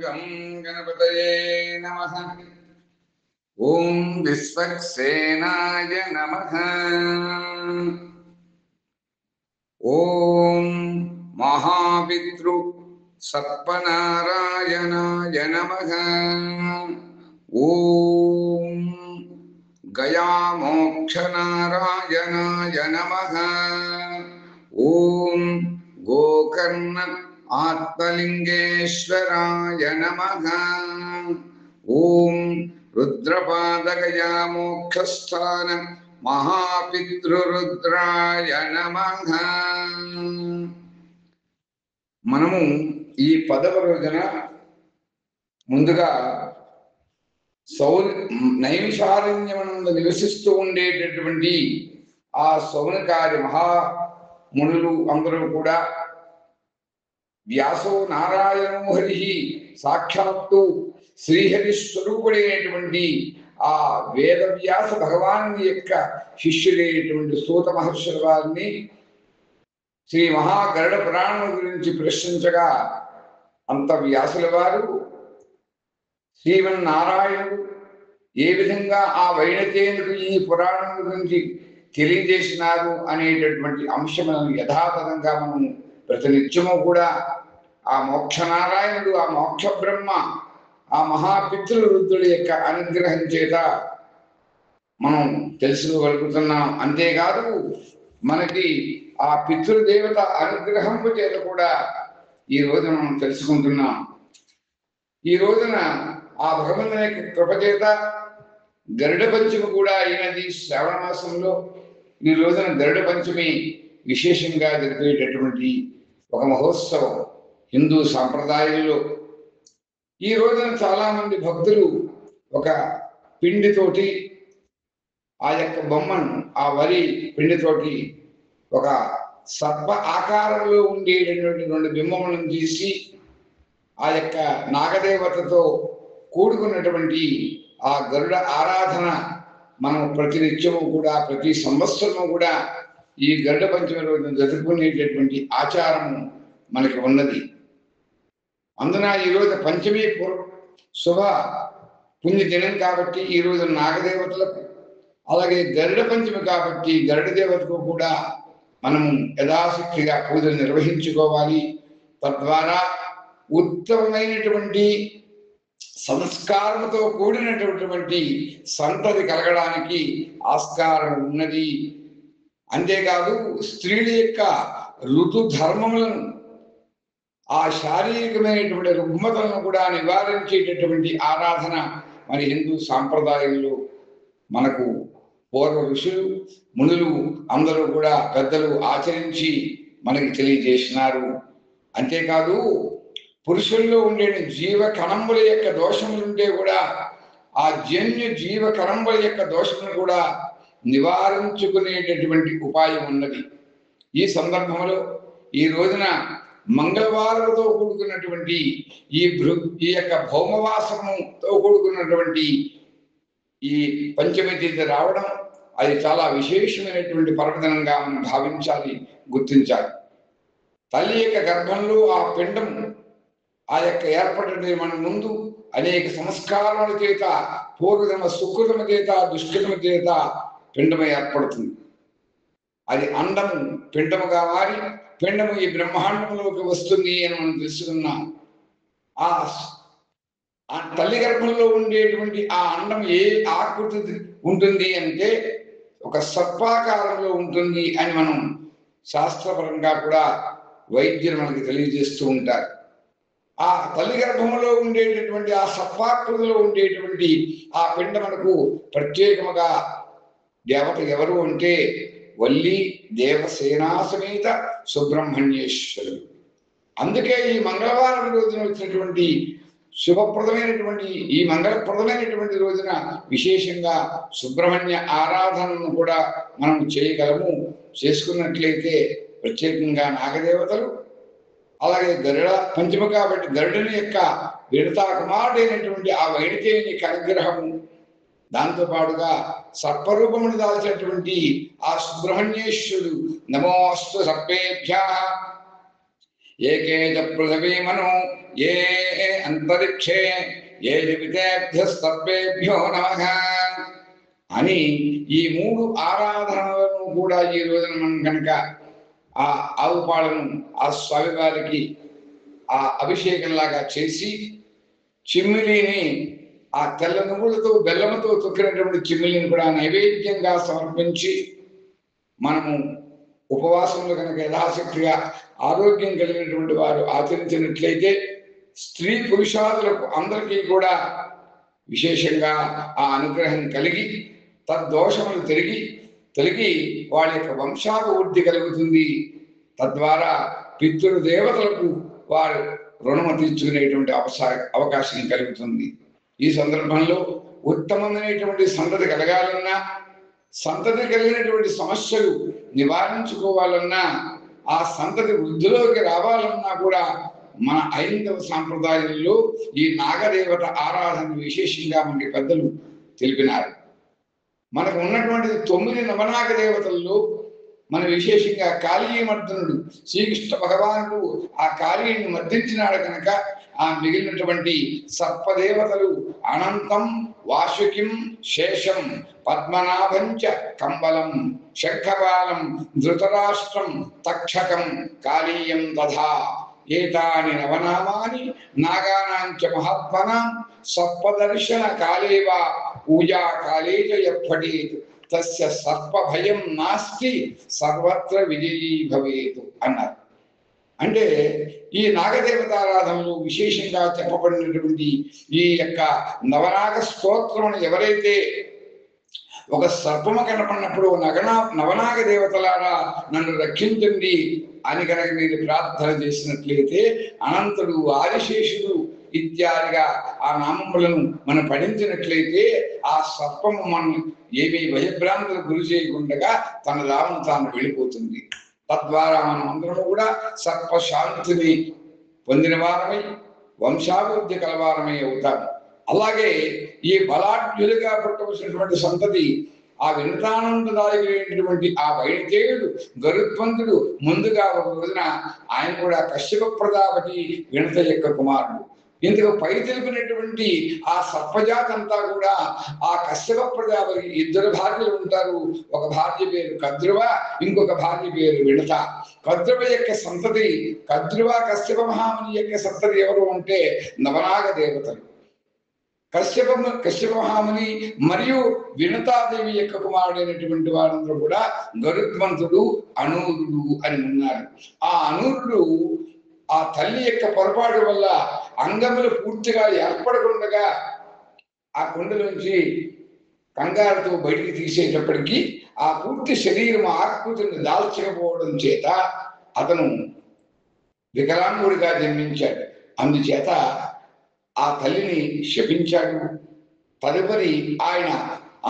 गं गणपतये नमः। ॐ विश्वक्सेनाय नमः। ॐ महापितृ सर्पनारायणाय नमः। ॐ गयामोक्षनारायणाय नमः। ॐ गोकर्ण आत्मलिंगेश्वराय नमः। ॐ रुद्रपादगया मोक्षस्थान महापितृरुद्राय नमः। మనము ఈ 10వ రోజున ముందుగా నైమిషారణ్యమునందు నివసిస్తూ ఉండేటటువంటి ఆ సౌనకాది మహామునులు అందరూ కూడా వ్యాసో నారాయణో హరి సాక్షాత్తు శ్రీహరి స్వరూపుడైనటువంటి ఆ వేదవ్యాస భగవాన్ యొక్క శిష్యుడైనటువంటి సూత మహర్షుల వారిని శ్రీ మహాగరుడ పురాణం గురించి ప్రశ్నించగా అంత వ్యాసుల వారు శ్రీమన్నారాయణుడు ఏ విధంగా ఆ వైణతేయుడు ఈ పురాణం గురించి తెలియజేసినారు అనేటటువంటి అంశములను యథాతథంగా మనం ప్రతినిత్యము కూడా ఆ మోక్షనారాయణుడు ఆ మోక్ష బ్రహ్మ ఆ మహాపితృరుద్రుడి యొక్క అనుగ్రహం చేత మనం తెలుసుకోగలుగుతున్నాం. అంతేకాదు మనకి ఆ పితృదేవత అనుగ్రహం చేత కూడా ఈ రోజున మనం తెలుసుకుంటున్నాం. ఈ రోజున ఆ భగవంతుని యొక్క కృప చేత గరుడ పంచమి కూడా అయినది. శ్రావణ మాసంలో ఈ రోజున గరుడ పంచమి విశేషంగా జరిపేటటువంటి ఒక మహోత్సవం హిందూ సాంప్రదాయంలో. ఈ రోజున చాలా మంది భక్తులు ఒక పిండితోటి ఆ యొక్క బొమ్మను ఆ వరి పిండితోటి ఒక సర్ప ఆకారంలో ఉండేటటువంటి 2 బింబములను తీసి ఆ యొక్క నాగదేవతతో కూడుకున్నటువంటి ఆ గరుడ ఆరాధన మనం ప్రతినిత్యము కూడా ప్రతి సంవత్సరము కూడా ఈ గరుడ పంచమి రోజున జరుపుకునేటటువంటి ఆచారము మనకి ఉన్నది. అందున ఈరోజు పంచమి శుభ పుణ్య దినం కాబట్టి ఈరోజు నాగదేవతలకు అలాగే గరుడ పంచమి కాబట్టి గరుడ దేవతకు కూడా మనము యథాశక్తిగా పూజలు నిర్వహించుకోవాలి. తద్వారా ఉత్తమమైనటువంటి సంస్కారంతో కూడినటువంటి సంతతి కలగడానికి ఆస్కారం ఉన్నది. అంతేకాదు స్త్రీల యొక్క ఋతు ధర్మములను ఆ శారీరకమైనటువంటి రుగ్మతలను కూడా నివారించేటటువంటి ఆరాధన మన హిందూ సాంప్రదాయంలో మనకు పూర్వ ఋషులు మునులు అందరూ కూడా పెద్దలు ఆచరించి మనకి తెలియజేసినారు. అంతేకాదు పురుషుల్లో ఉండే జీవ కణంబుల యొక్క దోషములుంటే కూడా ఆ జన్యు జీవ కణంబుల యొక్క దోషమును కూడా నివారించుకునేటటువంటి ఉపాయం ఉన్నది. ఈ సందర్భంలో ఈ రోజున మంగళవారంతో కూడుకున్నటువంటి ఈ యొక్క భౌమవాసముతో కూడుకున్నటువంటి ఈ పంచమి తిథి రావడం అది చాలా విశేషమైనటువంటి పర్వదినంగా మనం భావించాలి, గుర్తించాలి. తల్లి యొక్క గర్భంలో ఆ పిండం ఆ యొక్క ఏర్పడే మన ముందు అనేక సంస్కారాల చేత పూర్వజన్మ సుకృతమ చేత దుష్కృతమ చేత పిండము ఏర్పడుతుంది. అది అండము పిండముగా మారి పిండము ఈ బ్రహ్మాండంలోకి వస్తుంది అని మనం తెలుసుకున్నాం. ఆ తల్లి గర్భంలో ఉండేటువంటి ఆ అండం ఏ ఆకృతి ఉంటుంది అంటే ఒక సర్పాకారంలో ఉంటుంది అని మనం శాస్త్రపరంగా కూడా వైద్యులు మనకి తెలియజేస్తూ ఉంటారు. ఆ తల్లి గర్భంలో ఉండేటటువంటి ఆ సర్పాకృతిలో ఉండేటువంటి ఆ పిండ మనకు ప్రత్యేకముగా దేవత ఎవరు అంటే వల్లి దేవసేనా సమేత సుబ్రహ్మణ్యేశ్వరుడు. అందుకే ఈ మంగళవారం రోజున వచ్చినటువంటి శుభప్రదమైనటువంటి ఈ మంగళప్రదమైనటువంటి రోజున విశేషంగా సుబ్రహ్మణ్య ఆరాధనను కూడా మనం చేయగలము. చేసుకున్నట్లయితే ప్రత్యేకంగా నాగదేవతలు అలాగే గరుడ పంచమి కాబట్టి గరుడుని యొక్క విడతా కుమారుడైనటువంటి ఆ వైణితేయుని యొక్క అనుగ్రహము దాంతో పాటుగా సర్పరూపమును దాల్చినటువంటి ఆ సుబ్రహ్మణ్యేశ్వరుడు నమోస్తు సర్పేభ్యః ఏకే చ పృథివీ మను ఏ అంతరిక్షే ఏ జీవితేభ్యస్తర్వేభ్యో నమః అని ఈ 3 ఆరాధనలను కూడా ఈ రోజున మనం కనుక ఆ ఆవు పాలను ఆ స్వామివారికి ఆ అభిషేకంలాగా చేసి చిమ్మిలిని ఆ తెల్ల నువ్వులతో బెల్లముతో తొక్కినటువంటి చిమ్మిలిని కూడా నైవేద్యంగా సమర్పించి మనము ఉపవాసంలో కనుక యథాశక్తిగా ఆరోగ్యం కలిగినటువంటి వారు ఆచరించినట్లయితే స్త్రీ పురుషాదులకు అందరికీ కూడా విశేషంగా ఆ అనుగ్రహం కలిగి తద్దోషములు తొలగి వాళ్ళ యొక్క వంశాభివృద్ధి కలుగుతుంది. తద్వారా పితృదేవతలకు వారు రుణము తీర్చుకునేటువంటి అవకాశం కలుగుతుంది. ఈ సందర్భంలో ఉత్తమమైనటువంటి సంతతి కలగాలన్నా, సంతతి కలిగినటువంటి సమస్యలు నివారించుకోవాలన్నా, ఆ సంతతి వృద్ధిలోకి రావాలన్నా కూడా మన ఐందవ సాంప్రదాయంలో ఈ నాగదేవత ఆరాధన విశేషంగా మనకి పెద్దలు తెలిపినారు. మనకు ఉన్నటువంటి 9 నవనాగ దేవతల్లో మన విశేషంగా కాళీమర్దనుడు శ్రీకృష్ణ భగవానుడు ఆ కాళీని మర్దించినాడు కనుక ఆ మిగిలినటువంటి సర్పదేవతలు అనంతం, వాసుకిం, శేషం, పద్మనాభంచ, కంబలం, శంఖపాలం, ధృతరాష్ట్రం, తక్షకం, కాళీయం తథా ఏతాని నవనామాని నాగానాంచ మహాత్మనాం సర్పదర్శన కాళేవా పూజా కాళే ఎప్పటేతు తస్య సర్ప భయం నాస్తి సర్వత్ర విజయీ భవేతు అన్నారు. అంటే ఈ నాగదేవతారాధనలో విశేషంగా చెప్పబడినటువంటి ఈ యొక్క నవనాగ స్తోత్రమును ఎవరైతే ఒక సర్పము కనపడినప్పుడు నవనాగ దేవతలారా నన్ను రక్షించండి అని కనుక మీరు ప్రార్థన చేసినట్లయితే అనంతుడు, ఆదిశేషుడు ఇత్యాదిగా ఆ నామములను మనం పఠించినట్లయితే ఆ సర్పము మనం ఏమీ భయభ్రాంతులకు గురి చేయకుండా తన దామును తాను వెళ్ళిపోతుంది. తద్వారా మనం అందరము కూడా సర్పశాంతిని పొందిన వారమై వంశాభివృద్ధి కలవారమై అవుతాము. అలాగే ఈ బలాఢ్యులుగా పుట్టవలసినటువంటి సంతతి ఆ వినతానందదాయకుడైనటువంటి ఆ వైణితేయుడు గరుత్మంతుడు ముందుగా ఒక రోజున ఆయన కూడా కశ్యప ప్రజాపతి వినత యొక్క కుమారుడు. ఇందుకు పై తెలిపినటువంటి ఆ సర్పజాతి అంతా కూడా ఆ కశ్యప ప్రజాపతి 2 భార్యలు ఉంటారు. ఒక భార్య పేరు కద్రువ, ఇంకొక భార్య పేరు వినత. కద్రువ యొక్క సంతతి కశ్యప మహాముని యొక్క సంతతి ఎవరు అంటే నవనాగ దేవతలు. కశ్యప మహాముని మరియు వినతాదేవి యొక్క కుమారుడైనటువంటి వారందరూ కూడా గరుత్మంతుడు, అనూరుడు అని ఉన్నారు. ఆ అనూరుడు ఆ తల్లి యొక్క పొరపాటు వల్ల అంగములు పూర్తిగా ఏర్పడకుండా ఆ కుండలోంచి కంగారుతో బయటికి తీసేటప్పటికీ ఆ పూర్తి శరీరం ఆకృతిని దాల్చకపోవడం చేత అతను వికలాంగుడిగా జన్మించాడు. అందుచేత ఆ తల్లిని శపించాడు. తదుపరి ఆయన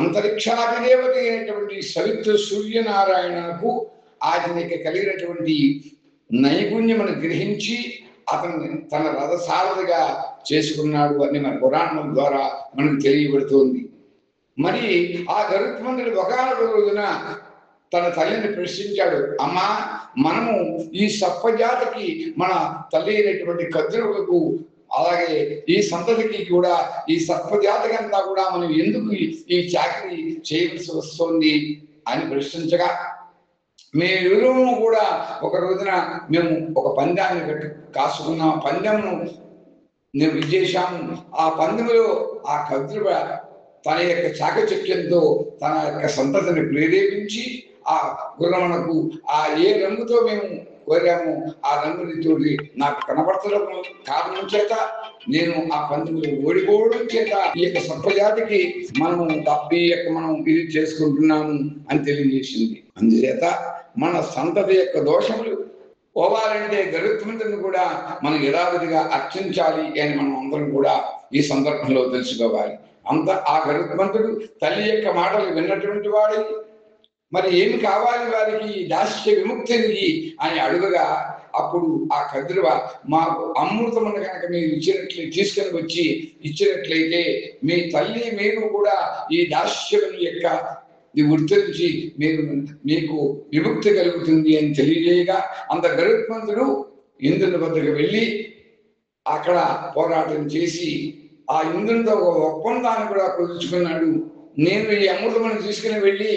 అంతరిక్షాధిదేవత అయినటువంటి సవిత్ర సూర్యనారాయణకు ఆయనకి కలిగినటువంటి నైపుణ్యమును గ్రహించి అతన్ని తన రథసారథిగా చేసుకున్నాడు అని మన పురాణం ద్వారా మనకు తెలియబడుతోంది. మరి ఆ గరుత్మంతుడు ఒకనొక రోజున తన తల్లిని ప్రశ్నించాడు, అమ్మా, మనము ఈ సర్పజాతికి మన తల్లి అయినటువంటి కద్రువులకు అలాగే ఈ సంతతికి కూడా ఈ సర్పజాతికి అంతా కూడా మనం ఎందుకు ఈ చాకరీ చేయవలసి వస్తుంది అని ప్రశ్నించగా, మేమెవరూ కూడా ఒక రోజున మేము ఒక పందాన్ని కాసుకున్నాం, పందెంను మేము విజేశాము. ఆ పందెంలో ఆ కద్రువ తన యొక్క చాకచక్యంతో తన యొక్క సంతతిని ప్రేరేపించి ఆ గుర్రమునకు ఆ ఏ రంగుతో మేము కోరాము ఆ రంగునితోటి నాకు కనబడతడం కారణం చేత నేను ఆ పందెంలో ఓడిపోవడం చేత ఈ యొక్క సర్పజాతికి మనము మనం ఇది చేసుకుంటున్నాము అని తెలియజేసింది. అందుచేత మన సంతతి యొక్క దోషములు పోవాలంటే గరుత్మంతుని కూడా మనం యథావిధిగా అర్చించాలి అని మనం అందరం కూడా ఈ సందర్భంలో తెలుసుకోవాలి. ఆ గరుత్మంతుడు తల్లి యొక్క మాటలు విన్నటువంటి వాడి మరి ఏమి కావాలి వారికి దాస్య విముక్తికి అని అడుగగా, అప్పుడు ఆ కద్రువ మాకు అమృతమును కనుక మీరు తీసుకొని వచ్చి ఇచ్చినట్లయితే మీ తల్లి మీరు కూడా ఈ దాస్యముని యొక్క వృత్తి నుంచి మీకు విముక్తి కలుగుతుంది అని తెలియజేయగా, అంత గరుత్మంతుడు ఇంద్రుని వద్దకు వెళ్ళి అక్కడ పోరాటం చేసి ఆ ఇంద్రునితో ఒక ఒప్పందాన్ని కూడా కుదుర్చుకున్నాడు. నేను ఈ అమృతమును తీసుకుని వెళ్ళి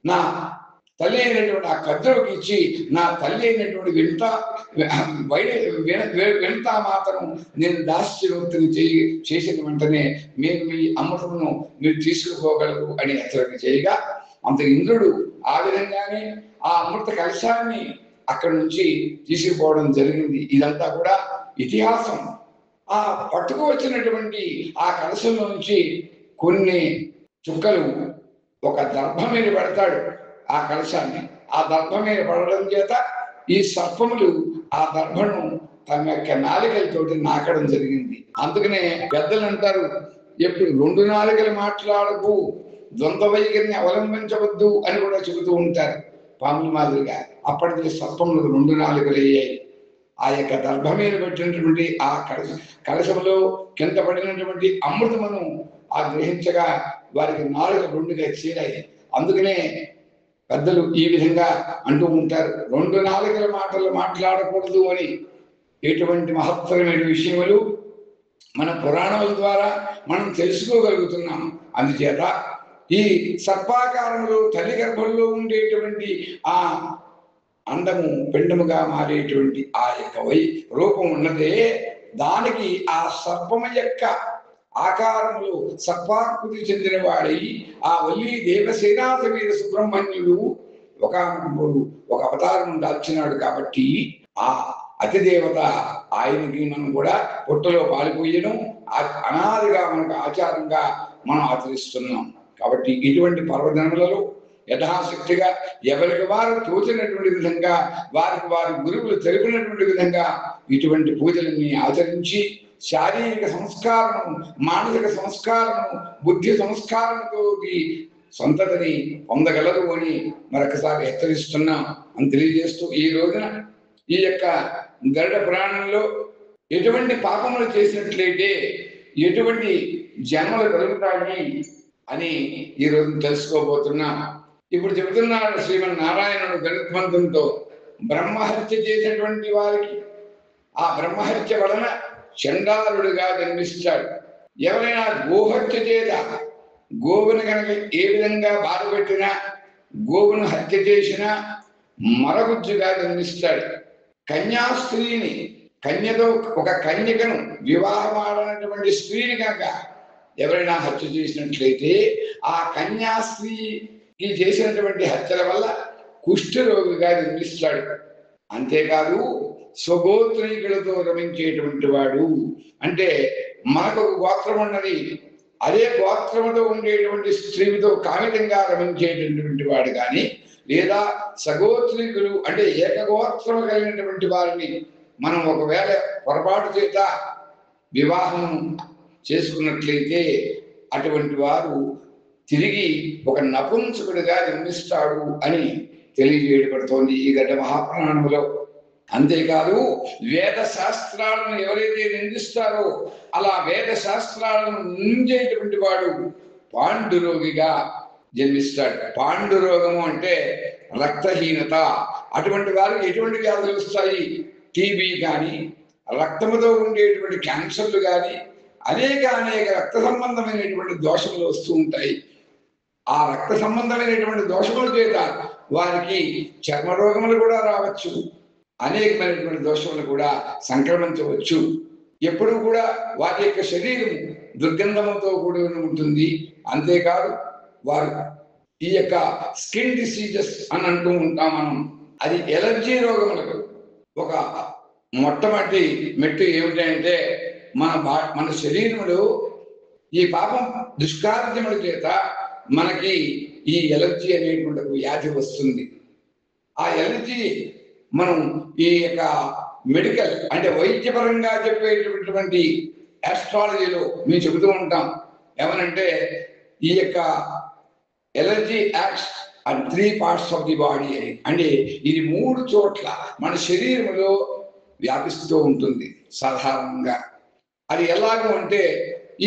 నా తల్లి అయినటువంటి ఆ కద్రువుకి ఇచ్చి నా తల్లి అయినటువంటి వింత మాత్రం నేను దాస్యవృత్తిని చేసిన వెంటనే మీరు మీ అమృతమును మీరు తీసుకుపోగలరు అని హెచ్చరిక చేయగా అంత ఇంద్రుడు ఆ విధంగానే ఆ అమృత కలశాన్ని అక్కడి నుంచి తీసుకుపోవడం జరిగింది. ఇదంతా కూడా ఇతిహాసం. ఆ పట్టుకు వచ్చినటువంటి ఆ కలశంలో నుంచి కొన్ని చుక్కలు ఒక దర్భ మీద పెడతాడు ఆ కలశాన్ని. ఆ దర్భ మీద పడడం చేత ఈ సర్పములు ఆ దర్భను తమ యొక్క నాలుకలతోటి నాకడం జరిగింది. అందుకనే పెద్దలు అంటారు, ఎప్పుడు రెండు నాలుకలు మాట్లాడకు, ద్వంద్వ వైఖరిని అవలంబించవద్దు అని కూడా చెబుతూ ఉంటారు పాముల మాదిరిగా. అప్పటికి సర్పములు రెండు నాలుకలు అయ్యాయి. ఆ యొక్క దర్భ మీద పెట్టినటువంటి ఆ కలశంలో కింద పడినటువంటి అమృతమును ఆ గ్రహించగా వారికి నాలుగు రెండుగా చేరాయి. అందుకనే పెద్దలు ఈ విధంగా అంటూ ఉంటారు, రెండు నాలుగుల మాటలు మాట్లాడకూడదు అని. ఎటువంటి మహత్తరమైన విషయములు మన పురాణాల ద్వారా మనం తెలుసుకోగలుగుతున్నాం. అందుచేత ఈ సర్పాకారంలో తల్లి గర్భంలో ఉండేటువంటి ఆ అండము పిండముగా మారేటువంటి ఆ యొక్క రూపం ఉన్నదే, దానికి ఆ సర్పము యొక్క ఆకారములో సర్పాకృతి చెందిన వాడై ఆ వల్లి దేవసేనాథ వీర సుబ్రహ్మణ్యుడు ఒక అవతారం దాల్చినాడు. కాబట్టి ఆ అతిదేవత ఆయనకి మనం కూడా పుట్టలో పాలిపోయడం అనాదిగా మనకు ఆచారంగా మనం ఆచరిస్తున్నాం. కాబట్టి ఇటువంటి పర్వదినములలో యథాశక్తిగా ఎవరికి వారు తోచినటువంటి విధంగా వారికి వారి గురువులు తెలిపినటువంటి విధంగా ఇటువంటి పూజలన్నీ ఆచరించి శారీరక సంస్కారము, మానసిక సంస్కారము, బుద్ధి సంస్కారంతో సంతతిని పొందగలరు అని మరొకసారి హెచ్చరిస్తున్నాం అని తెలియజేస్తూ, ఈ రోజున ఈ యొక్క గరుడ పురాణంలో ఎటువంటి పాపములు చేసినట్లయితే ఎటువంటి జన్మలు కలుగుతాయి అని ఈ రోజు తెలుసుకోబోతున్నాం. ఇప్పుడు చెబుతున్నాడు శ్రీమన్నారాయణుడు గరుత్మంతునితో, బ్రహ్మహత్య చేసినటువంటి వారికి ఆ బ్రహ్మహత్య వలన చండాలుడుగా జన్మిస్తాడు. ఎవరైనా గోహత్య చేత గోవును కనుక ఏ విధంగా బాధపెట్టినా, గోవును హత్య చేసినా మరగుజ్జుగా జన్మిస్తాడు. కన్యాస్త్రీని, కన్యతో ఒక కన్యకను వివాహమాడనటువంటి స్త్రీని కనుక ఎవరైనా హత్య చేసినట్లయితే ఆ కన్యాస్త్రీకి చేసినటువంటి హత్యల వల్ల కుష్ఠరోగిగా జన్మిస్తాడు. అంతేకాదు స్వగోత్రీకులతో రమించేటువంటి వాడు, అంటే మనకు ఒక గోత్రం ఉన్నది, అదే గోత్రముతో ఉండేటువంటి స్త్రీతో కామితంగా రమించేటటువంటి వాడు కానీ, లేదా సగోత్రీకులు అంటే ఏకగోత్రము కలిగినటువంటి వారిని మనం ఒకవేళ పొరపాటు చేత వివాహం చేసుకున్నట్లయితే అటువంటి వారు తిరిగి ఒక నపుంసకుడిగా జన్మిస్తాడు అని తెలియజేయబడుతోంది ఈ గడ్డ మహాపురాణంలో. అంతేకాదు వేద శాస్త్రాలను ఎవరైతే నిందిస్తారో అలా వేద శాస్త్రాలను నిందించేటువంటి వాడు పాండురోగిగా జన్మిస్తాడు. పాండురోగము అంటే రక్తహీనత. అటువంటి వారికి ఎటువంటి వ్యాధులు వస్తాయి? టీబీ కానీ, రక్తముతో ఉండేటువంటి క్యాన్సర్లు కానీ, అనేక రక్త సంబంధమైనటువంటి దోషములు వస్తూ ఉంటాయి. ఆ రక్త సంబంధమైనటువంటి దోషముల చేత వారికి చర్మ రోగములు కూడా రావచ్చు, అనేకమైనటువంటి దోషములు కూడా సంక్రమించవచ్చు. ఎప్పుడు కూడా వారి యొక్క శరీరం దుర్గంధముతో కూడి ఉంటుంది. అంతేకాదు వారు ఈ యొక్క స్కిన్ డిసీజెస్ అని అంటూ ఉంటాం మనం, అది ఎలర్జీ రోగములకు ఒక మొట్టమొదటి మెట్టు ఏమిటంటే మన శరీరంలో ఈ పాపం దుష్కార్యముల చేత మనకి ఈ ఎలర్జీ అనేటువంటి వ్యాధి వస్తుంది. ఆ ఎలర్జీ మనం ఈ యొక్క మెడికల్ అంటే వైద్యపరంగా చెప్పేటటువంటి ఆస్ట్రాలజీలో మేము చెబుతూ ఉంటాం. ఏమనంటే ఈ యొక్క allergy acts and 3 parts of the body అని, అంటే ఇది 3 చోట్ల మన శరీరంలో వ్యాపిస్తూ ఉంటుంది సాధారణంగా. అది ఎలాగో అంటే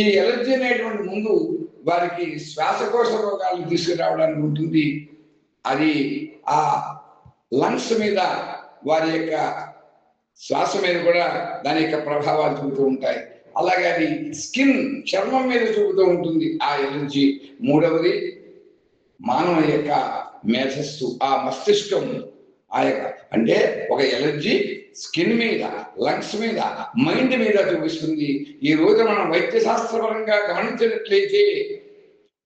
ఈ ఎలర్జీ అనేటువంటి ముందు వారికి శ్వాసకోశ రోగాలు తీసుకురావడానికి ఉంటుంది. అది ఆ లంగ్స్ మీద వారి యొక్క శ్వాస మీద కూడా దాని యొక్క ప్రభావాలు చూపుతూ ఉంటాయి. అలాగే అది స్కిన్, చర్మం మీద చూపుతూ ఉంటుంది ఆ ఎలర్జీ. మూడవది మానవ యొక్క మేధస్సు, ఆ మస్తిష్కం, ఆ యొక్క అంటే ఒక ఎలర్జీ స్కిన్ మీద, లంగ్స్ మీద, మైండ్ మీద చూపిస్తుంది. ఈ రోజు మనం వైద్య శాస్త్రపరంగా గమనించినట్లయితే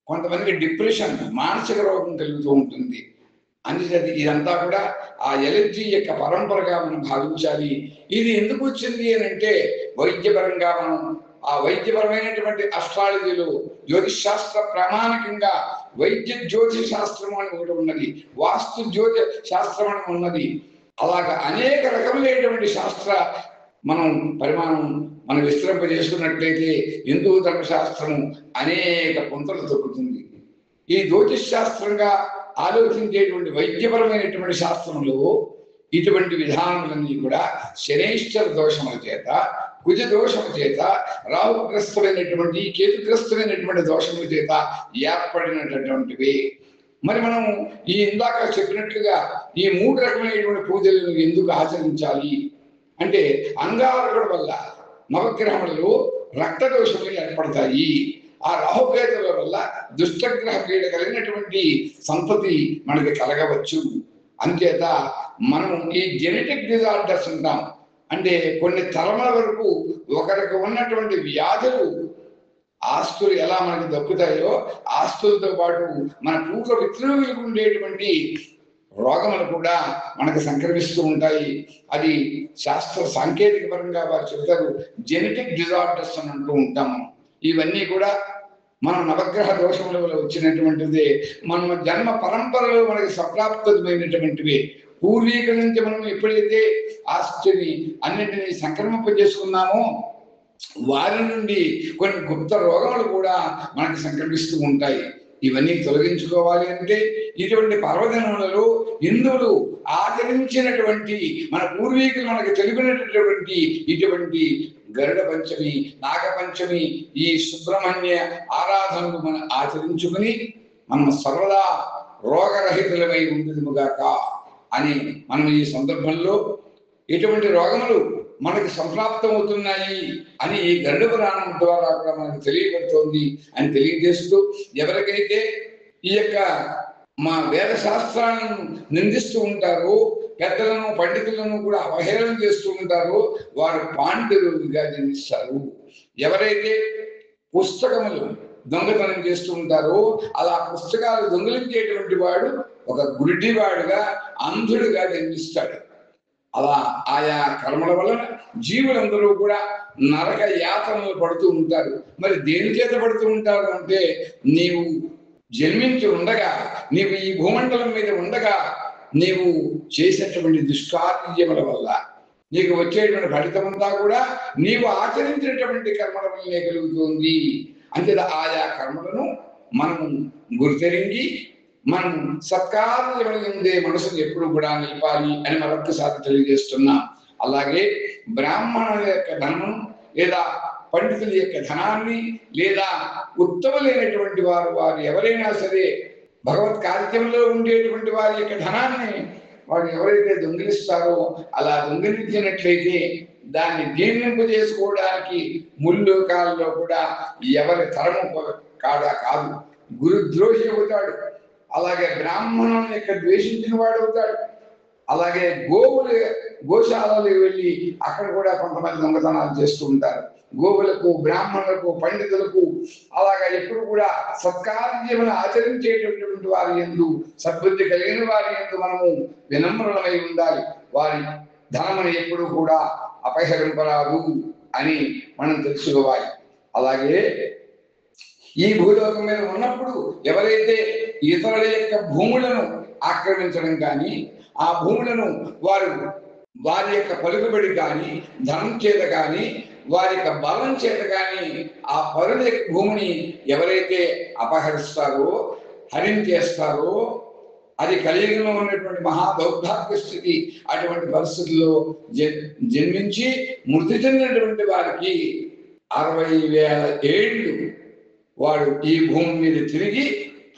కొంతమందికి డిప్రెషన్, మానసిక రోగం కలుగుతూ ఉంటుంది. అందుచేత ఇదంతా కూడా ఆ ఎలర్జీ యొక్క పరంపరగా మనం భావించాలి. ఇది ఎందుకు వచ్చింది అని అంటే వైద్యపరంగా మనం ఆ వైద్యపరమైనటువంటి అస్ట్రాలజీలో జ్యోతిష్ శాస్త్ర ప్రామాణికంగా వైద్య జ్యోతిష శాస్త్రం అని ఒకటి ఉన్నది, వాస్తు జ్యోతిష శాస్త్రం అని ఉన్నది. అలాగా అనేక రకములైనటువంటి శాస్త్ర మనం పరిమాణం మనం విస్తరింపజేసుకున్నట్లయితే హిందూ ధర్మశాస్త్రము అనేక పుంతలు తొక్కుతుంది. ఈ జ్యోతిష్ శాస్త్రంగా ఆలోచించేటువంటి వైద్యపరమైనటువంటి శాస్త్రంలో ఇటువంటి విధానములన్నీ కూడా శనైశ్వర దోషముల చేత, కుజ దోషముల చేత, రాహుగ్రస్తులైనటువంటి, కేతుగ్రస్తులైనటువంటి దోషముల చేత ఏర్పడినటువంటివి. మరి మనం ఈ ఇందాక చెప్పినట్లుగా ఈ 3 రకమైనటువంటి పూజలను ఎందుకు ఆచరించాలి అంటే అంగారకుడు వల్ల నవగ్రహములలో రక్త దోషములు ఏర్పడతాయి. ఆ రాహుకేతుల వల్ల దుష్టగ్రహ పీడ కలిగినటువంటి సంతతి మనకి కలగవచ్చు. అంచేత మనం ఈ జెనెటిక్ డిజార్డర్స్ ఉంటాం అంటే కొన్ని తరముల వరకు ఒకరికి ఉన్నటువంటి వ్యాధులు, ఆస్తులు ఎలా మనకి దక్కుతాయో ఆస్తులతో పాటు మన పూర్వ పితృవులకు ఉండేటువంటి రోగములు కూడా మనకు సంక్రమిస్తూ ఉంటాయి. అది శాస్త్ర సాంకేతిక పరంగా వారు చెబుతారు జెనెటిక్ డిజార్డర్స్ అని అంటూ ఉంటాము. ఇవన్నీ కూడా మన నవగ్రహ దోషముల వల్ల వచ్చినటువంటిదే, మన జన్మ పరంపరలో మనకి సంప్రాప్తమైనటువంటివి. పూర్వీకుల నుంచి మనం ఎప్పుడైతే ఆస్తిని అన్నింటినీ సంక్రమింపజేసుకున్నామో వారి నుండి కొన్ని గుప్త రోగములు కూడా మనకి సంక్రమిస్తూ ఉంటాయి. ఇవన్నీ తొలగించుకోవాలి అంటే ఇటువంటి పర్వదినములలో హిందువులు ఆచరించినటువంటి మన పూర్వీకులు మనకు తెలిపినటువంటి ఇటువంటి గరుడ పంచమి, నాగపంచమి, ఈ సుబ్రహ్మణ్య ఆరాధనలు మనం ఆచరించుకుని మనం సర్వదా రోగరహితులమై ఉండుదుముగాక అని మనం ఈ సందర్భంలో ఎటువంటి రోగములు మనకి సంప్రాప్తమవుతున్నాయి అని ఈ గరుడ పురాణం ద్వారా కూడా మనకు తెలియబడుతోంది అని తెలియజేస్తూ, ఎవరికైతే ఈ యొక్క మా వేద శాస్త్రాలను నిందిస్తూ ఉంటారో, పెద్దలను పండితులను కూడా అవహేళన చేస్తూ ఉంటారో వారు పాండితులుగా జన్మిస్తారు. ఎవరైతే పుస్తకములు దొంగతనం చేస్తూ ఉంటారో అలా పుస్తకాలు దొంగిలించేటువంటి వాడు ఒక గుడ్డివాడుగా, అంధుడుగా జన్మిస్తాడు. అలా ఆయా కర్మల వలన జీవులందరూ కూడా నరక యాతనలు పడుతూ ఉంటారు. మరి దేని చేత పడుతూ ఉంటారు అంటే నీవు జన్మించి ఉండగా, నీవు ఈ భూమండలం మీద ఉండగా నీవు చేసేటువంటి దుష్కార్యముల వల్ల నీకు వచ్చేటువంటి ఫలితమంతా కూడా నీవు ఆచరించినటువంటి కర్మల వల్లనే కలుగుతుంది. అంతే ఆయా కర్మలను మనం గుర్తెరింగి మనం సత్కార్యములందే మనసును ఎప్పుడు కూడా నిలపాలి అని మరొకసారి తెలియజేస్తున్నాం. అలాగే బ్రాహ్మణుల యొక్క ధనము లేదా పండితుల యొక్క ధనాన్ని లేదా ఉత్తములైనటువంటి వారు ఎవరైనా సరే భగవత్ కార్యంలో ఉండేటువంటి వారి యొక్క ధనాన్ని వారు ఎవరైతే దొంగిలిస్తారో అలా దొంగిలించినట్లయితే దాన్ని జీర్ణింపు చేసుకోవడానికి ముల్లోకాల్లో కూడా ఎవరి తరము కాదు, గురుద్రోహి అవుతాడు. అలాగే బ్రాహ్మణుని యొక్క ద్వేషించిన వాడు అవుతాడు. అలాగే గోశాలకు వెళ్ళి అక్కడ కూడా కొంతమంది దొంగతనాలు చేస్తూ ఉంటారు. గోవులకు, బ్రాహ్మణులకు, పండితులకు అలాగా ఎప్పుడు కూడా సత్కార్యమును ఆచరించేటటువంటి వారి యందు, సద్బుద్ధి కలిగిన వారి యందు మనము వినమ్రులమై ఉండాలి. వారి ధనమును ఎప్పుడు కూడా అపహరింపరాదు అని మనం తెలుసుకోవాలి. అలాగే ఈ భూలోకం మీద ఉన్నప్పుడు ఎవరైతే ఇతరుల యొక్క భూములను ఆక్రమించడం కానీ, ఆ భూములను వారి యొక్క పలుకుబడి కానీ, ధనం చేత కానీ, వారి యొక్క బలం చేత కానీ ఆ పరుల యొక్క భూమిని ఎవరైతే అపహరిస్తారో, హరించేస్తారో, అది కలియుగంలో ఉన్నటువంటి మహా దౌర్భాగ్య స్థితి. అటువంటి పరిస్థితుల్లో జన్మించి మృతి చెందినటువంటి వారికి 60,000 ఏళ్ళు వాడు ఈ భూమి మీద తిరిగి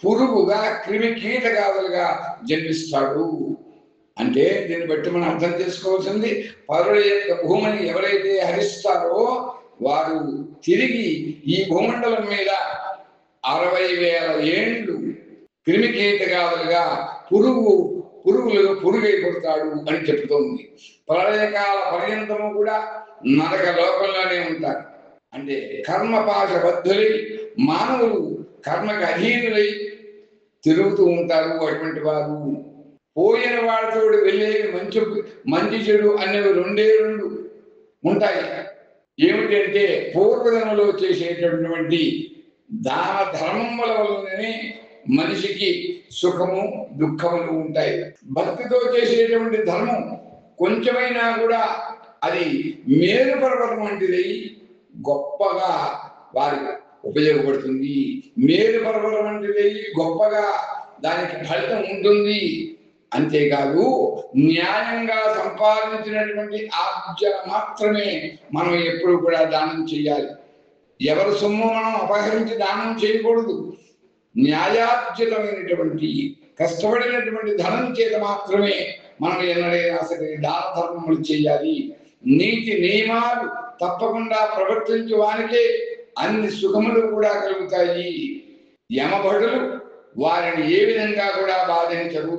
పురుగుగా, క్రిమి కీటకాదులుగా జన్మిస్తాడు. అంటే దీన్ని బట్టి మనం అర్థం చేసుకోవాల్సింది, పరుల యొక్క భూమిని ఎవరైతే హరిస్తారో వారు తిరిగి ఈ భూమండలం మీద 60,000 ఏండ్లు క్రిమికీటకాలుగా పురుగై పుడతాడు అని చెప్తోంది. ప్రళయకాల పర్యంతము కూడా నరక లోకంలోనే ఉంటారు. అంటే కర్మపాశబద్ధులై మానవులు కర్మకు అధీనులై తిరుగుతూ ఉంటారు. అటువంటి వారు పోయిన వాడితో వెళ్ళేది మంచి చెడు అనేవి రెండు ఉంటాయి. ఏమిటంటే పూర్వజన్మలో చేసేటటువంటి దాన ధర్మముల వల్లనే మనిషికి సుఖము దుఃఖములు ఉంటాయి. భక్తితో చేసేటువంటి ధర్మం కొంచెమైనా కూడా అది మేలు పర్వతం వంటిది, గొప్పగా వారికి ఉపయోగపడుతుంది. మేలు పర్వతం వంటిది, గొప్పగా దానికి ఫలితం ఉంటుంది. అంతేకాదు న్యాయంగా సంపాదించినటువంటి ఆర్జన మాత్రమే మనం ఎప్పుడు కూడా దానం చేయాలి. ఎవరి సొమ్ము మనం అపహరించి దానం చేయకూడదు. న్యాయార్జితమైనటువంటి కష్టపడినటువంటి ధనం చేత మాత్రమే మనం ఎన్నడైనా సరే దాన ధర్మములు చేయాలి. నీతి నియమాలు తప్పకుండా ప్రవర్తించే వానికే అన్ని సుఖములు కూడా కలుగుతాయి. యమభటులు వారిని ఏ విధంగా కూడా బాధించరు.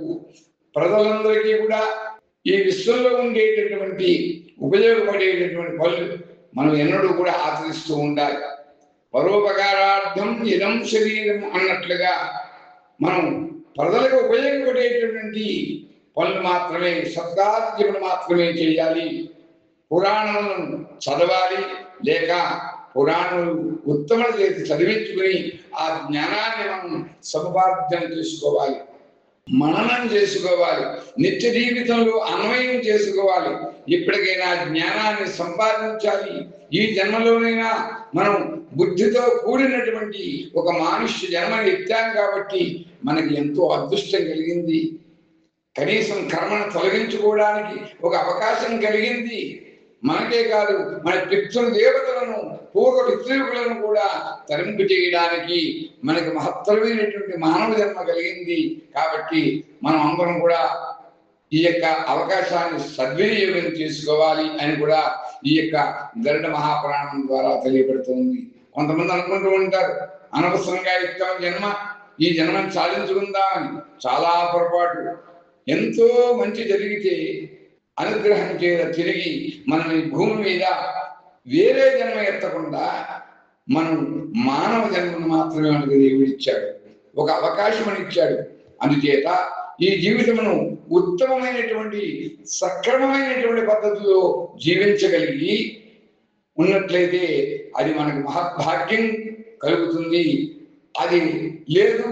ప్రజలందరికీ కూడా ఈ విశ్వంలో ఉండేటటువంటి ఉపయోగపడేటటువంటి పనులు మనం ఎన్నడూ కూడా ఆచరిస్తూ ఉండాలి. పరోపకారార్థం ఇదం శరీరం అన్నట్లుగా మనం ప్రజలకు ఉపయోగపడేటటువంటి పనులు మాత్రమే, సత్కార్యములు మాత్రమే చేయాలి. పురాణములను చదవాలి, లేక పురాణములు ఉత్తముల చేతి చదివించుకుని ఆ జ్ఞానాన్ని మనం సముపార్జన చేసుకోవాలి, మననం చేసుకోవాలి, నిత్య జీవితంలో అన్వయం చేసుకోవాలి. ఇప్పటికైనా జ్ఞానాన్ని సంపాదించాలి. ఈ జన్మలోనైనా మనం బుద్ధితో కూడినటువంటి ఒక మానుష్య జన్మని ఎత్తాం కాబట్టి మనకి ఎంతో అదృష్టం కలిగింది. కనీసం కర్మను తొలగించుకోవడానికి ఒక అవకాశం కలిగింది. మనకే కాదు, మన పితృదేవతలను పూర్వ పితృకులను కూడా తరింపు చేయడానికి మనకి మహత్తరమైనటువంటి మానవ జన్మ కలిగింది. కాబట్టి మనం అందరం కూడా ఈ యొక్క అవకాశాన్ని సద్వినియోగం చేసుకోవాలి అని కూడా ఈ యొక్క గరుడ మహాపురాణం ద్వారా తెలియబడుతుంది. కొంతమంది అనుకుంటూ ఉంటారు, అనవసరంగా ఇస్తాం జన్మ, ఈ జన్మను సాధించుకుందామని. చాలా పొరపాటు. ఎంతో మంచి జరిగితే అనుగ్రహం చేత తిరిగి మనం ఈ భూమి మీద వేరే జన్మ ఎత్తకుండా మనం మానవ జన్మను మాత్రమే మనకు దేవుడు ఇచ్చాడు, ఒక అవకాశం అని ఇచ్చాడు. అందుచేత ఈ జీవితమును ఉత్తమమైనటువంటి సక్రమమైనటువంటి పద్ధతిలో జీవించగలిగి ఉన్నట్లయితే అది మనకు మహద్భాగ్యం కలుగుతుంది. అది లేదు,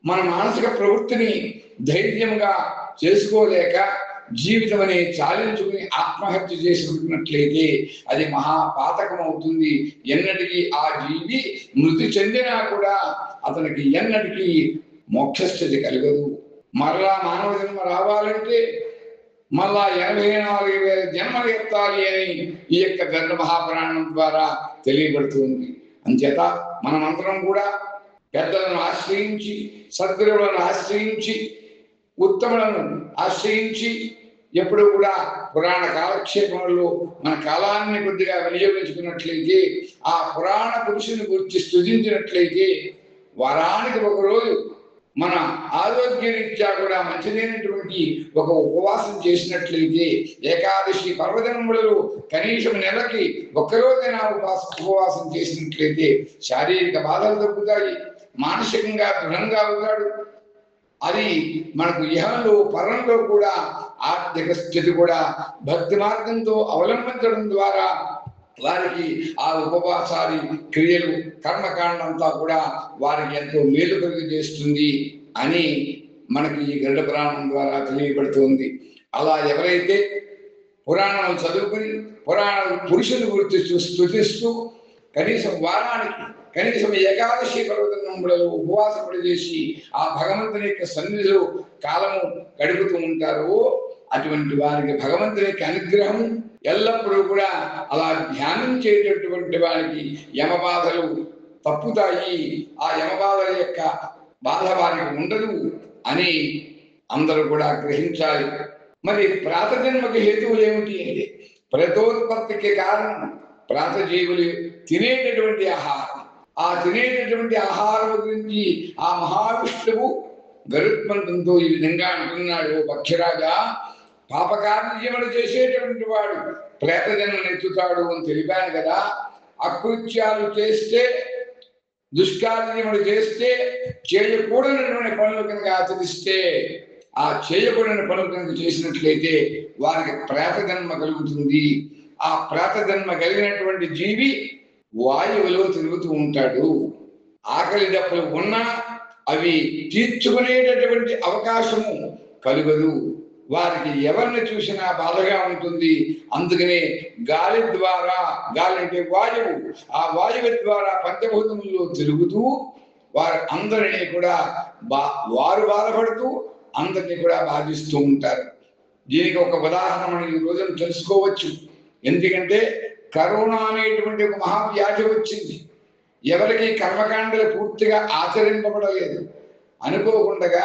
మన మానసిక ప్రవృత్తిని ధైర్యంగా చేసుకోలేక జీవితం అనే చాలించుకుని ఆత్మహత్య చేసుకున్నట్లయితే అది మహాపాతకం అవుతుంది. ఎన్నటికీ ఆ జీవి మృతి చెందినా కూడా అతనికి ఎన్నటికీ మోక్షస్థితి కలగదు. మరలా మానవ జన్మ రావాలంటే మళ్ళా 84,000 జన్మలు ఎత్తాలి అని ఈ యొక్క గరుడ మహాపురాణం ద్వారా తెలియబడుతుంది. అంచేత మనమందరం కూడా పెద్దలను ఆశ్రయించి, సద్గురువులను ఆశ్రయించి, ఉత్తములను ఆశ్రయించి ఎప్పుడు కూడా పురాణ కాలక్షేపంలో మన కాలాన్ని కొద్దిగా వినియోగించుకున్నట్లయితే, ఆ పురాణ పురుషుని గురించి స్తుతించినట్లయితే, వారానికి ఒకరోజు మన ఆరోగ్యరీత్యా కూడా మంచిదైనటువంటి ఒక ఉపవాసం చేసినట్లయితే, ఏకాదశి పర్వదినములలో కనీసం నెలకి ఒక్కరోజైనా ఉపవాసం చేసినట్లయితే శారీరక బాధలు తగ్గుతాయి, మానసికంగా దృఢంగా అవుతాడు. అది మనకు ఇహంలో పరంలో కూడా ఆర్థిక స్థితి కూడా భక్తి మార్గంతో అవలంబించడం ద్వారా వారికి ఆ ఉపవాసాది క్రియలు కర్మకాండంతా కూడా వారికి ఎంతో మేలు కలిగి చేస్తుంది అని మనకి ఈ గరుడ పురాణం ద్వారా తెలియబడుతుంది. అలా ఎవరైతే పురాణాలు చదువుకుని పురాణ పురుషుని గుర్తిస్తూ స్తుతిస్తూ కనీసం వారానికి కనీసం ఏకాదశి పర్వదినములలో ఉపవాసపడి చేసి ఆ భగవంతుని యొక్క సన్నిధిలో కాలము గడుపుతూ ఉంటారు, అటువంటి వారికి భగవంతుని యొక్క అనుగ్రహం ఎల్లప్పుడూ కూడా అలా ధ్యానించేటటువంటి వారికి యమబాధలు తప్పుతాయి, ఆ యమబాధల యొక్క బాధ వారికి ఉండదు అని అందరూ కూడా గ్రహించాలి. మరి ప్రాతజన్మకి హేతువులు ఏమిటి అంటే ప్రతోత్పత్తికి కారణం ప్రాతజీవులు తినేటటువంటి ఆహారం. ఆ తినేటటువంటి ఆహారం గురించి ఆ మహావిష్ణువు గరుత్మంతంతో ఈ విధంగా అంటున్నాడు, పక్షిరాజా, పాపకార్యములు చేసేటువంటి వాడు ప్రేత జన్మనెత్తుతాడు అని తెలిపాను కదా. అకృత్యాలు చేస్తే, దుష్కార్యములు చేస్తే, చేయకూడనటువంటి పనులు కనుక ఆచరిస్తే, ఆ చేయకూడని పనులు కనుక చేసినట్లయితే వారికి ప్రేత జన్మ కలుగుతుంది. ఆ ప్రేత జన్మ కలిగినటువంటి జీవి వాయువులో తిరుగుతూ ఉంటాడు. ఆకలి దప్పులు ఉన్నా అవి తీర్చుకునేటటువంటి అవకాశము కలుగదు. వారికి ఎవరిని చూసినా బాధగా ఉంటుంది. అందుకనే గాలి ద్వారా, గాలి అంటే వాయువు, ఆ వాయువు ద్వారా పంచభూతముల్లో తిరుగుతూ వారు అందరినీ కూడా వారు బాధపడుతూ అందరినీ కూడా బాధిస్తూ ఉంటారు. దీనికి ఒక ఉదాహరణ మనం ఈ రోజున తెలుసుకోవచ్చు. ఎందుకంటే కరోనా అనేటువంటి ఒక మహావ్యాధి వచ్చింది. ఎవరికి కర్మకాండలు పూర్తిగా ఆచరింపబడలేదు. అనుకోకుండా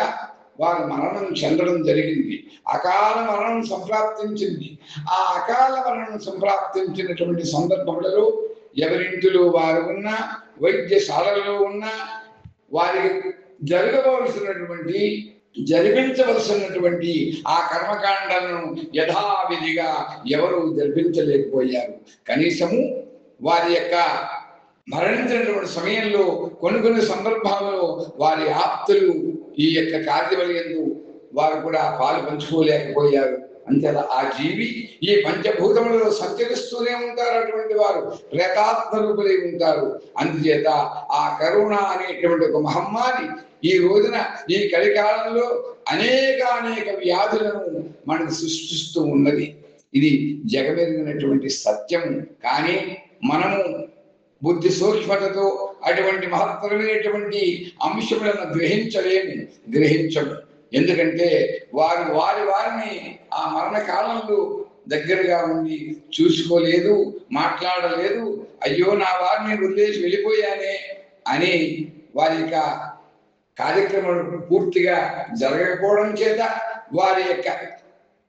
వారు మరణం చెందడం జరిగింది. అకాల మరణం సంప్రాప్తించింది. ఆ అకాల మరణం సంప్రాప్తించినటువంటి సందర్భములలో ఎవరింటిలో వారు ఉన్నా, వైద్యశాలలో ఉన్నా, వారికి జరిపించవలసినటువంటి ఆ కర్మకాండలను యథావిధిగా ఎవరు జరిపించలేకపోయారు. కనీసము వారి యొక్క మరణించినటువంటి సమయంలో కొన్ని సందర్భాలలో వారి ఆప్తులు ఈ యొక్క కార్యవలయందు వారు కూడా పాలు పంచుకోలేకపోయారు. అంతేలా ఆ జీవి ఈ పంచభూతములలో సంచరిస్తూనే ఉంటారు. అటువంటి వారు ప్రేతాత్మ రూపులై ఉంటారు. అందుచేత ఆ కరోనా అనేటువంటి ఒక మహమ్మారి ఈ రోజున ఈ కలికాలంలో అనేక వ్యాధులను మనకు సృష్టిస్తూ ఉన్నది. ఇది జగమెరిగినటువంటి సత్యము. కానీ మనము బుద్ధి సూక్ష్మతతో అటువంటి మహత్తరమైనటువంటి అంశములను గ్రహించము. ఎందుకంటే వారిని ఆ మరణకాలంలో దగ్గరగా ఉండి చూసుకోలేదు, మాట్లాడలేదు. అయ్యో నా వారిని వదిలేసి వెళ్ళిపోయానే అని వారి యొక్క కార్యక్రమం పూర్తిగా జరగకపోవడం చేత వారి యొక్క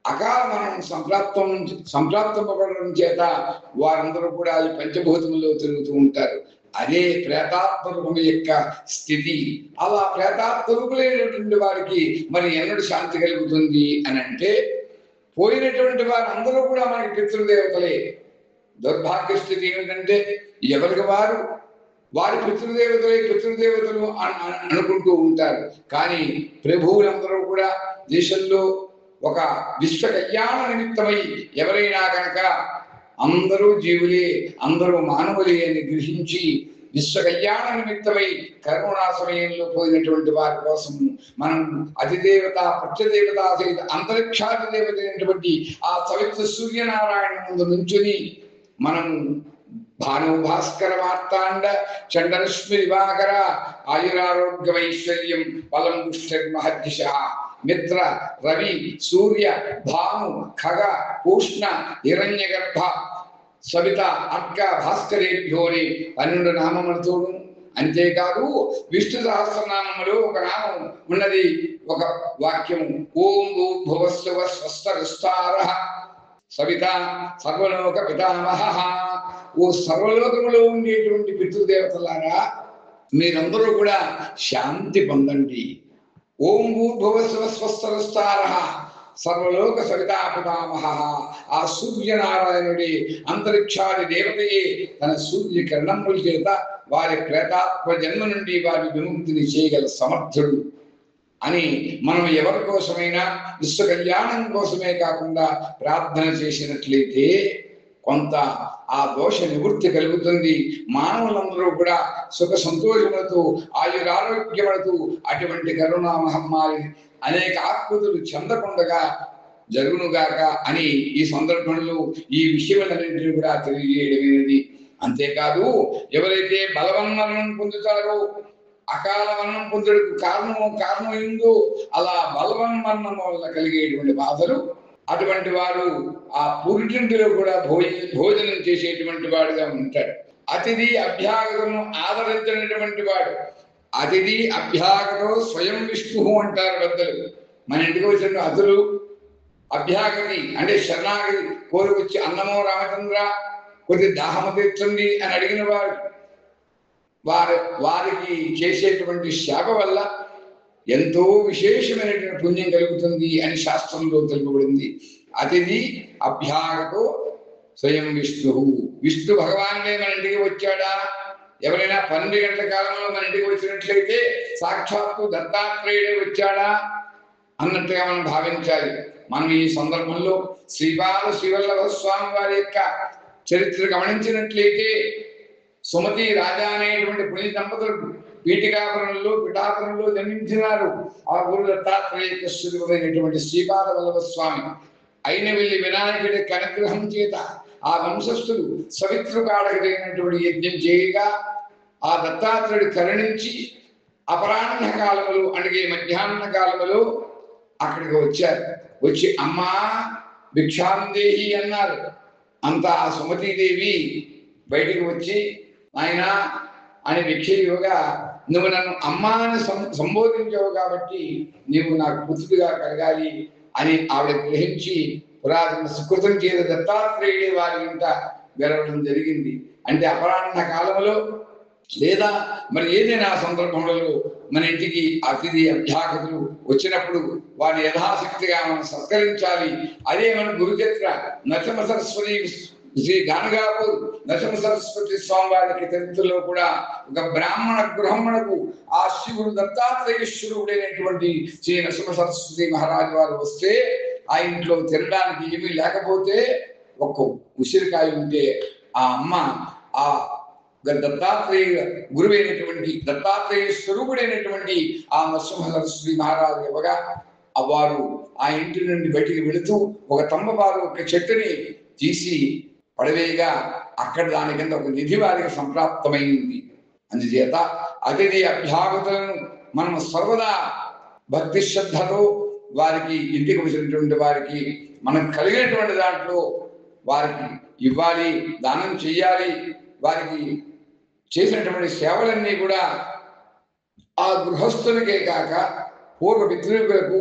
అకాల మరణం సంప్రాప్తమవ్వడం చేత వారందరూ కూడా ఈ పంచభూతములో తిరుగుతూ ఉంటారు. అదే ప్రేతాత్మరూపము యొక్క స్థితి. అలా ప్రేతాత్మరూపులైనటువంటి వారికి మరి ఎన్నడూ శాంతి కలుగుతుంది అని అంటే, పోయినటువంటి వారందరూ కూడా మనకి పితృదేవతలే. దౌర్భాగ్య స్థితి ఏమిటంటే ఎవరికి వారి పితృదేవతలు అనుకుంటూ ఉంటారు. కానీ ప్రభువులందరూ కూడా దేశంలో ఒక విశ్వ కళ్యాణ నిమిత్తమై ఎవరైనా కనుక అందరూ జీవులే, అందరూ మానవులే అని గ్రహించి విశ్వ కళ్యాణ నిమిత్తమై కరుణా సమయంలో పోయినటువంటి వారి కోసం మనం అధిదేవత, ప్రత్యదేవత, సహిత అంతరిక్షాధిదేవత అయినటువంటి ఆ సవిత్ర సూర్యనారాయణ ముందు నుంచుని మనం భాను భాస్కర మార్తాండ చండరశ్మి దివాకర ఆయురారోగ్యమైశ్వర్యం బలం పుష్టిర్మహర్దిశ మిత్ర రవి సూర్య భాను ఖగ పూష్ణ హిరణ్య గర్భ సవిత అర్క భాస్కరేభ్యోని 12 నామములతో. అంతేకాదు విష్ణు సహస్రనామములో ఒక నామం ఉన్నది, ఒక వాక్యం, ఓం భూర్భువస్సువ స్వస్తరుస్తారః సవిత సర్వలోక పితామహ. ఓ సర్వలోకములో ఉండేటువంటి పితృదేవతలారా, మీరందరూ కూడా శాంతి పొందండి. ఓం భూర్భువస్సువ స్వస్తరుస్తారః సర్వలోక సవితా పితామహ. ఆ సూర్యనారాయణుడి అంతరిక్షాది దేవతయే తన సూర్య కిరణముల చేత వారి ప్రేతాత్మ జన్మ నుండి వారి విముక్తిని చేయగల సమర్థుడు అని మనం ఎవరి కోసమైనా విశ్వ కళ్యాణం కోసమే కాకుండా ప్రార్థన చేసినట్లయితే కొంత ఆ దోష నివృత్తి కలుగుతుంది. మానవులందరూ కూడా సుఖ సంతోషములతో ఆయురారోగ్యములతో అటువంటి కరోనా మహమ్మారి అనేక ఆకృతులు చెందకుండగా జరుగునుగాక అని ఈ సందర్భంలో ఈ విషయములన్నింటినీ కూడా తెలియజేయడమైనది. అంతేకాదు, ఎవరైతే బలవన్మరణం పొందుతారో, అకాల మరణం పొందడానికి కారణం ఏందో అలా బలవన్మరణం వల్ల కలిగేటువంటి బాధలు, అటువంటి వారు ఆ పురిటింటిలో కూడా భోజనం చేసేటువంటి వాడుగా ఉంటాడు. అతిథి అభ్యాగతను ఆదరించినటువంటి వాడు. అతిథి అభ్యాగతో స్వయం విష్ణు అంటారు పెద్దలు. మన ఇంటికి వచ్చిన అతులు అభ్యాగతి అంటే శరణాగతి కోరికొచ్చి అన్నమో రామచంద్ర కొద్ది దాహము తీర్చండి అని అడిగిన వారికి చేసేటువంటి సేవ వల్ల ఎంతో విశేషమైనటువంటి పుణ్యం కలుగుతుంది అని శాస్త్రంలో తెలుపబడింది. అతిథి అభ్యాగతో స్వయం విష్ణు భగవానుడే మన ఇంటికి వచ్చాడా? ఎవరైనా 12 గంటల కాలంలో మన ఇంటికి వచ్చినట్లయితే సాక్షాత్తు దత్తాత్రేయుడే వచ్చాడా అన్నట్టుగా మనం భావించాలి. మనం ఈ సందర్భంలో శ్రీవల్లభ స్వామి వారి యొక్క చరిత్ర గమనించినట్లయితే సుమతి రాజా అనేటువంటి పుణ్య దంపతులకు పిఠాపురంలో జన్మించినారు. ఆ గురు దత్తాత్రేయ కృష్ణుడైనటువంటి శ్రీపాదవల్లభ స్వామి అయినవెల్లి వినాయకుడి యొక్క అనుగ్రహం చేత ఆ వంశస్థులు సవితృకాడకు జరిగినటువంటి యజ్ఞం చేయగా ఆ దత్తాత్రేయుడు కరుణించి అపరాహ్న కాలములు అంటే మధ్యాహ్న కాలములో అక్కడికి వచ్చారు. వచ్చి అమ్మా భిక్షాందేహి అన్నారు. అంతా ఆ సుమతీదేవి బయటికి వచ్చి ఆయన అని భిక్ష ఇవ్వగా నువ్వు నన్ను అమ్మా అని సంబోధించావు కాబట్టి నీవు నాకు పుత్రుడిగా కలగాలి అని ఆవిడ గ్రహించి పురాతన సుకృతం చేత దత్తాత్రేయుడి వారి ఇంట వెలవడం జరిగింది. అంటే అపరాహ్న కాలంలో లేదా మరి ఏదైనా సందర్భంలో మన ఇంటికి అతిథి అభ్యాగతులు వచ్చినప్పుడు వారి యథాశక్తిగా మనం సత్కరించాలి. అదే మన గురుచరిత్ర నరసింహ సరస్వతి శ్రీ గానగాపూర్ నరసింహ సరస్వతి స్వామి వారికి చరిత్రలో కూడా ఒక బ్రాహ్మణ గృహమునకు ఆ శివుడు దత్తాత్రేయేశ్వరుడైనటువంటి శ్రీ నరసింహ సరస్వతి మహారాజు వారు వస్తే ఆ ఇంట్లో తినడానికి ఏమీ లేకపోతే ఒక్క ఉసిరికాయ ఉంటే ఆ అమ్మ ఆ దత్తాత్రేయ గురువైనటువంటి దత్తాత్రేయ స్వరూపుడైనటువంటి ఆ నరసింహ సరస్వతి మహారాజు ఇవ్వగా వారు ఆ ఇంటి నుండి బయటికి వెళుతూ ఒక తంబపాలు ఒక చెట్టుని తీసి పడవేయగా అక్కడ దాని కింద ఒక నిధి వారికి సంప్రాప్తమైంది. అందుచేత అతిథి అభ్యాగతులను మనం సర్వదా భక్తి శ్రద్ధతో వారికి ఇంటికి వచ్చినటువంటి వారికి మనం కలిగినటువంటి దాంట్లో వారికి ఇవ్వాలి, దానం చెయ్యాలి. వారికి చేసినటువంటి సేవలన్నీ కూడా ఆ గృహస్థులకే కాక పూర్వ పితృలకు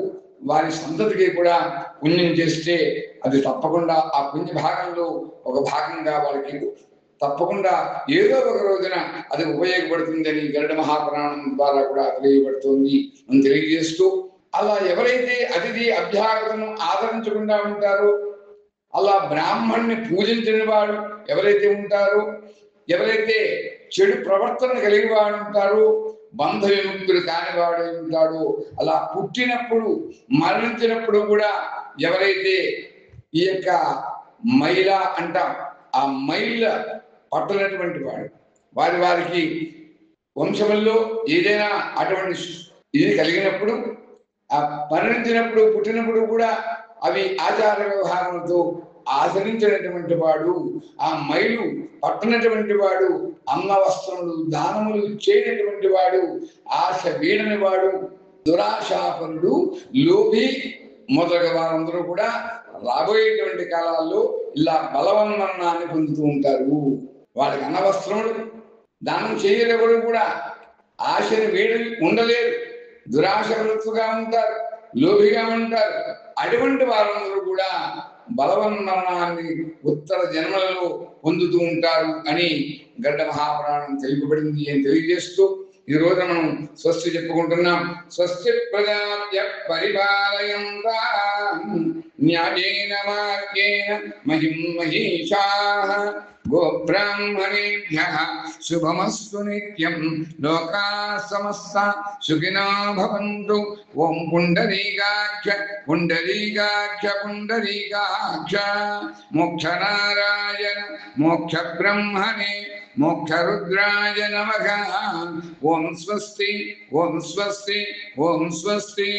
వారి సంతతికి కూడా పుణ్యం చేస్తే అది తప్పకుండా ఆ పుణ్య భాగంలో ఒక భాగంగా వాళ్ళకి తప్పకుండా ఏదో ఒక రోజున అది ఉపయోగపడుతుందని గరుడ మహాపురాణం ద్వారా కూడా తెలియబడుతుంది అని తెలియజేస్తూ, అలా ఎవరైతే అతిథి అభ్యాగతను ఆదరించకుండా ఉంటారో, అలా బ్రాహ్మణ్ణి పూజించిన వాడు ఎవరైతే ఉంటారో, ఎవరైతే చెడు ప్రవర్తన కలిగి వాడు ఉంటారో, బంధ విముక్తులు కానివాడు ఉంటాడు, అలా పుట్టినప్పుడు మరణించినప్పుడు కూడా ఎవరైతే ఈ యొక్క మైల అంటాం ఆ మైల పట్టనటువంటి వాడు వారికి వంశంలో ఏదైనా అటువంటి ఇది కలిగినప్పుడు ఆ మరణించినప్పుడు పుట్టినప్పుడు కూడా అవి ఆచార వ్యవహారంతో ఆచరించినటువంటి వాడు, ఆ మైలు పట్టనటువంటి వాడు, అన్న వస్త్రములు దానములు చేయనటువంటి వాడు, ఆశ వీడని వాడు, దురాశాపరుడు, లోభి మొదలగు వారందరూ కూడా రాబోయేటువంటి కాలాల్లో ఇలా బలవన్మరణాన్ని పొందుతూ ఉంటారు. వాళ్ళకి అన్నవస్త్రములు దానం చేయలేవరు కూడా ఆశని వీడి ఉండలేరు, దురాశపరులుగా ఉంటారు, లోభిగా ఉంటారు. అటువంటి వారందరూ కూడా బలవన్మరణాన్ని ఉత్తర జన్మలలో పొందుతూ ఉంటారు అని గరుడ మహాపురాణం తెలుపబడింది అని తెలియజేస్తూ ఈ రోజు మనం స్వస్తి చెప్పుకుంటున్నాం. స్వస్తి ప్రజాభ్య పరిపాలయంతాం న్యాయేన మార్గేణ మహిం మహీషాః గోబ్రాహ్మణేభ్యః శుభమస్తు నిత్యం లోకాః సమస్తాః సుఖినో భవంతు. ఓం పుండరీకాక్ష పుండరీకాక్ష పుండరీకాక్ష మోక్షనారాయణ మోక్ష బ్రహ్మణే మోక్షరుద్రాయ నమః. ఓం స్వస్తి ఓం స్వస్తి ఓం స్వస్తి.